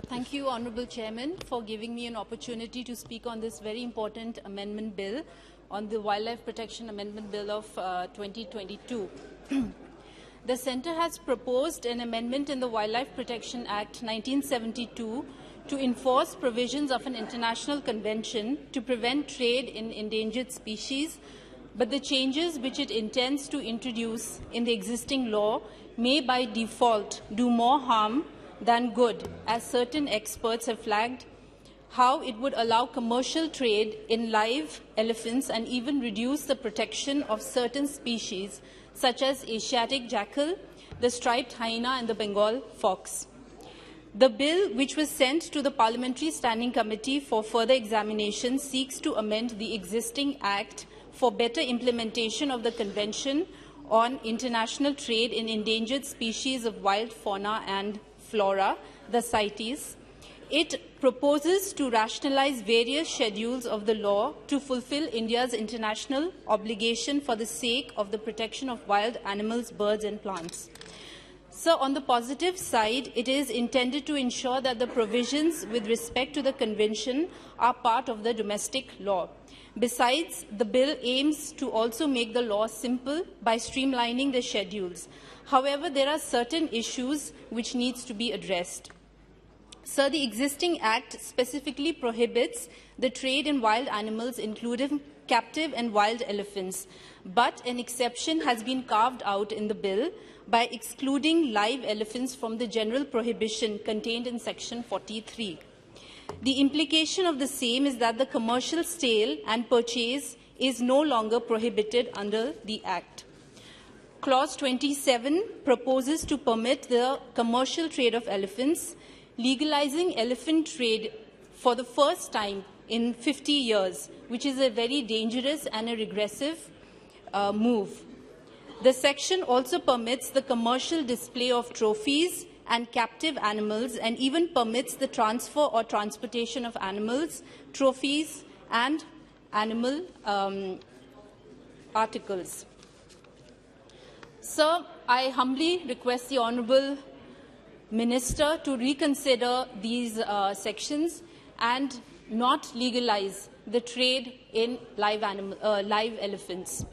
Thank you, Honourable Chairman, for giving me an opportunity to speak on this very important amendment bill, on the Wildlife Protection Amendment Bill of 2022. The Centre has proposed an amendment in the Wildlife Protection Act 1972 to enforce provisions of an international convention to prevent trade in endangered species, but the changes which it intends to introduce in the existing law may by default do more harm than good, as certain experts have flagged how it would allow commercial trade in live elephants and even reduce the protection of certain species such as Asiatic jackal, the striped hyena and the Bengal fox. The bill, which was sent to the Parliamentary Standing Committee for further examination, seeks to amend the existing Act for better implementation of the Convention on International Trade in Endangered Species of Wild Fauna and Flora, the CITES. It proposes to rationalize various schedules of the law to fulfill India's international obligation for the sake of the protection of wild animals, birds and plants. So, on the positive side, it is intended to ensure that the provisions with respect to the Convention are part of the domestic law. Besides, the bill aims to also make the law simple by streamlining the schedules. However, there are certain issues which needs to be addressed. Sir, the existing Act specifically prohibits the trade in wild animals, including captive and wild elephants, but an exception has been carved out in the bill by excluding live elephants from the general prohibition contained in Section 43. The implication of the same is that the commercial sale and purchase is no longer prohibited under the Act. Clause 27 proposes to permit the commercial trade of elephants, legalizing elephant trade for the first time in 50 years, which is a very dangerous and a regressive move. The section also permits the commercial display of trophies and captive animals, and even permits the transfer or transportation of animals, trophies and animal articles. Sir, I humbly request the Honourable Minister to reconsider these sections and not legalize the trade in live elephants.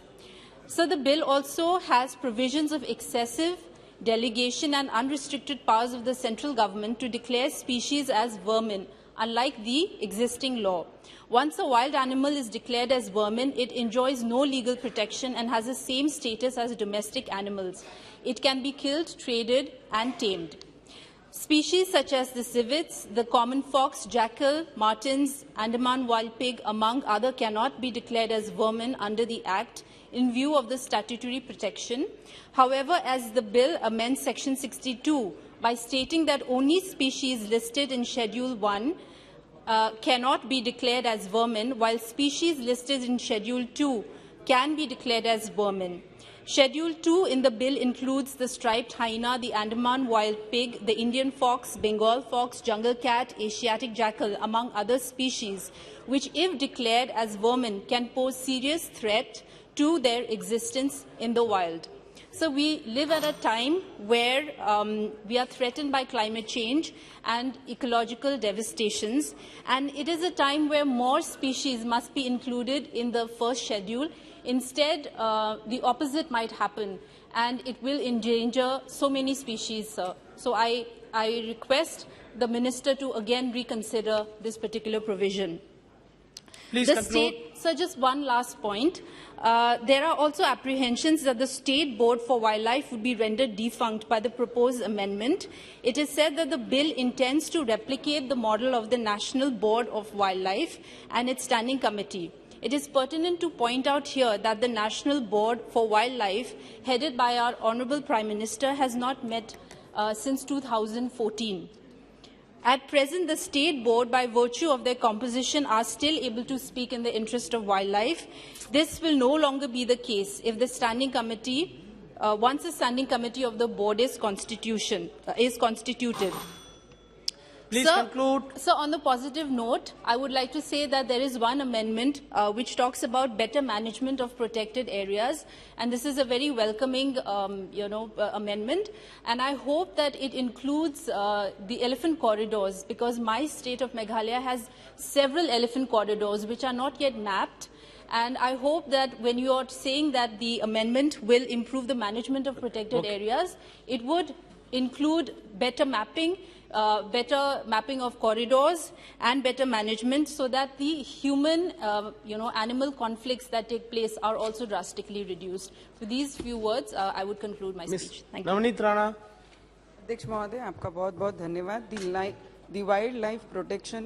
So the bill also has provisions of excessive delegation and unrestricted powers of the central government to declare species as vermin, unlike the existing law. Once a wild animal is declared as vermin, it enjoys no legal protection and has the same status as domestic animals. It can be killed, traded and tamed. Species such as the civets, the common fox, jackal, martens, Andaman wild pig, among others, cannot be declared as vermin under the Act in view of the statutory protection. However, as the bill amends Section 62 by stating that only species listed in Schedule 1 cannot be declared as vermin, while species listed in Schedule 2 can be declared as vermin. Schedule 2 in the bill includes the striped hyena, the Andaman wild pig, the Indian fox, Bengal fox, jungle cat, Asiatic jackal, among other species, which, if declared as vermin, can pose serious threat to their existence in the wild. So we live at a time where we are threatened by climate change and ecological devastations, and it is a time where more species must be included in the first schedule. Instead, the opposite might happen, and it will endanger so many species, sir. So I request the Minister to again reconsider this particular provision. Please conclude. Sir, just one last point. There are also apprehensions that the State Board for Wildlife would be rendered defunct by the proposed amendment. It is said that the bill intends to replicate the model of the National Board of Wildlife and its Standing Committee. It is pertinent to point out here that the National Board for Wildlife, headed by our Honourable Prime Minister, has not met since 2014. At present, the State Board, by virtue of their composition, are still able to speak in the interest of wildlife. This will no longer be the case if the Standing Committee, once the Standing Committee of the Board is constituted. Please conclude. So on the positive note, I would like to say that there is one amendment which talks about better management of protected areas, and this is a very welcoming, amendment. And I hope that it includes the elephant corridors, because my state of Meghalaya has several elephant corridors which are not yet mapped. And I hope that when you are saying that the amendment will improve the management of protected areas, it would include better mapping of corridors and better management, so that the human, animal conflicts that take place are also drastically reduced. With these few words, I would conclude my speech. Thank you. Navneet Rana. अध्यक्ष महोदय, आपका बहुत बहुत धन्यवाद. The wildlife protection